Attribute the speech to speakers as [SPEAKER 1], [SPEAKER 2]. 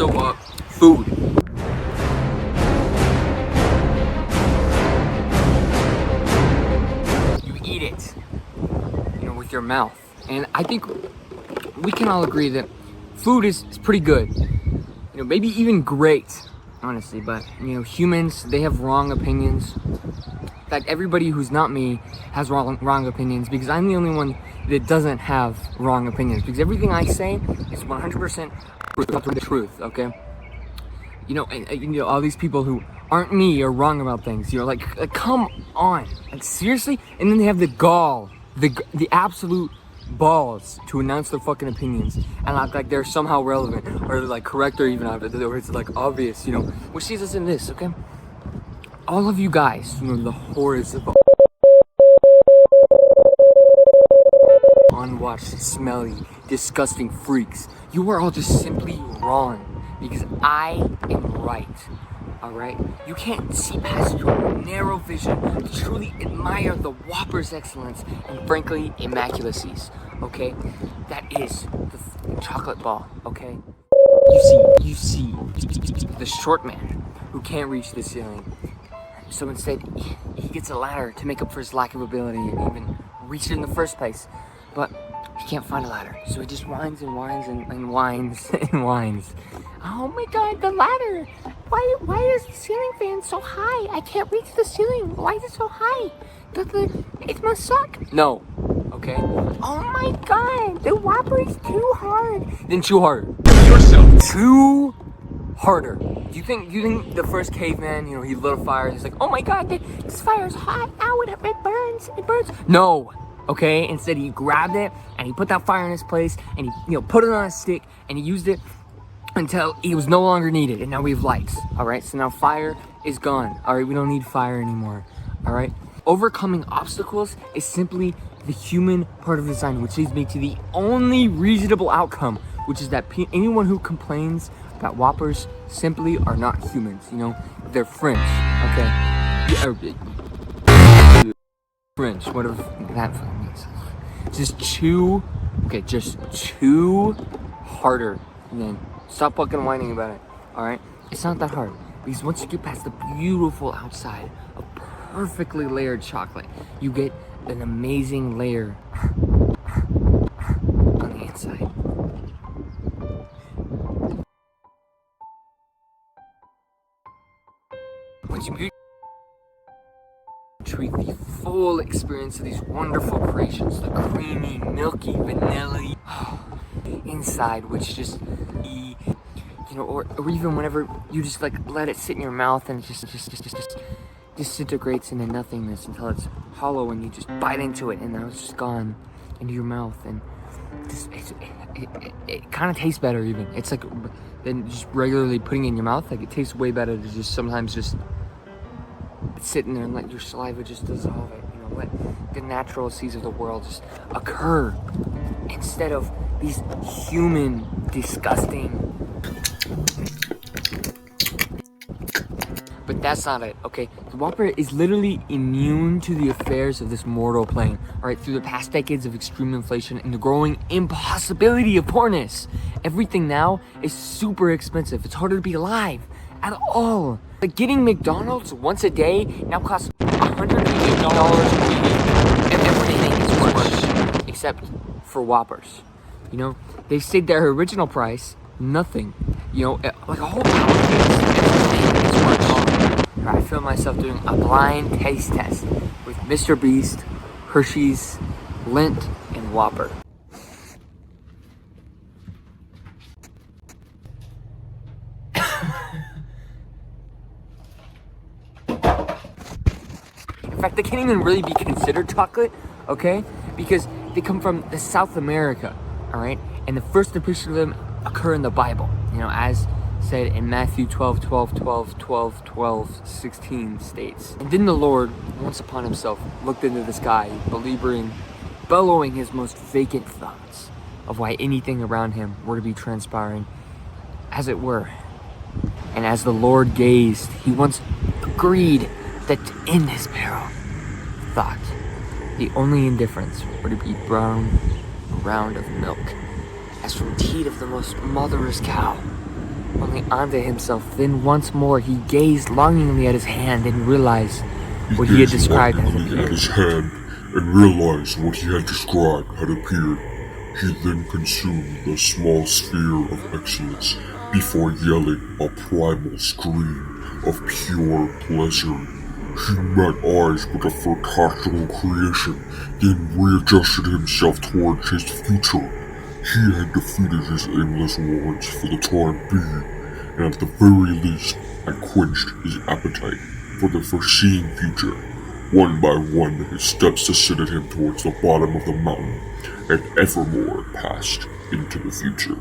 [SPEAKER 1] So, food. You eat it, with your mouth. And I think we can all agree that food is pretty good. Maybe even great, honestly. But, humans, they have wrong opinions. In fact, everybody who's not me has wrong opinions, because I'm the only one that doesn't have wrong opinions. Because everything I say is 100% the truth, okay? And all these people who aren't me are wrong about things. Like come on, like seriously. And then they have the gall, the absolute balls to announce their fucking opinions and act like they're somehow relevant or like correct or even or it's like obvious. Which sees us in this, okay? All of you guys, the hordes of unwashed, smelly, disgusting freaks. You are all just simply wrong. Because I am right, alright? You can't see past your narrow vision to truly admire the Whoppers' excellence and frankly, immaculacies, okay? That is the chocolate ball, okay? You see the short man who can't reach the ceiling. So instead, he gets a ladder to make up for his lack of ability and even reach it in the first place. But he can't find a ladder, so he just whines and whines and whines and whines. Oh my god, the ladder! Why is the ceiling fan so high? I can't reach the ceiling. Why is it so high? It must suck. No. Okay? Oh my god, the Whopper is too hard. Then chew harder. Yourself. Chew harder. Do you think the first caveman, he lit a fire and he's like, oh my god, this fire is hot. Ow, it burns. No. Okay, instead he grabbed it and he put that fire in its place and he put it on a stick and he used it until it was no longer needed, and now we have lights. All right, so now fire is gone. All right, we don't need fire anymore. All right, overcoming obstacles is simply the human part of design, which leads me to the only reasonable outcome, which is that anyone who complains about Whoppers simply are not humans. They're French. Okay. French, whatever that means. Just chew harder, and then stop fucking whining about it. Alright? It's not that hard, because once you get past the beautiful outside of perfectly layered chocolate, you get an amazing layer on the inside. Once you treat the full experience of these wonderful creations, the creamy, milky, vanilla inside, which just or even whenever you just like let it sit in your mouth and it just disintegrates into nothingness until it's hollow and you just bite into it and now it's just gone into your mouth, and it kind of tastes better even. It's like than just regularly putting it in your mouth. Like it tastes way better to just sometimes just sit in there and let your saliva just dissolve it, let the natural seeds of the world just occur instead of these human, disgusting. But that's not it, okay? The Whopper is literally immune to the affairs of this mortal plane, alright? Through the past decades of extreme inflation and the growing impossibility of poorness, everything now is super expensive. It's harder to be alive at all. Like getting McDonald's once a day now costs $180 a week. And everything is worse, except for Whoppers. They stayed their original price, nothing. Like a whole pound of things is worse. I feel myself doing a blind taste test with Mr. Beast, Hershey's, Lindt, and Whopper. In fact, they can't even really be considered chocolate, okay? Because they come from the South America, all right? And the first depiction of them occur in the Bible, as said in Matthew 12, 16 states. And then the Lord, once upon himself, looked into the sky, bellowing his most vacant thoughts of why anything around him were to be transpiring, as it were. And as the Lord gazed, he once agreed that to end his peril, thought the only indifference were to be brown a round of milk, as from teat of the most motherless cow, only onto himself. Then once more he gazed longingly at his hand and realized what he had described had
[SPEAKER 2] at
[SPEAKER 1] appeared.
[SPEAKER 2] his hand and realized what he had described had appeared. He then consumed the small sphere of excellence before yelling a primal scream of pure pleasure. He met eyes with the fantastical creation, then readjusted himself towards his future. He had defeated his aimless wants for the time being, and at the very least had quenched his appetite for the foreseen future. One by one, his steps ascended him towards the bottom of the mountain, and evermore passed into the future.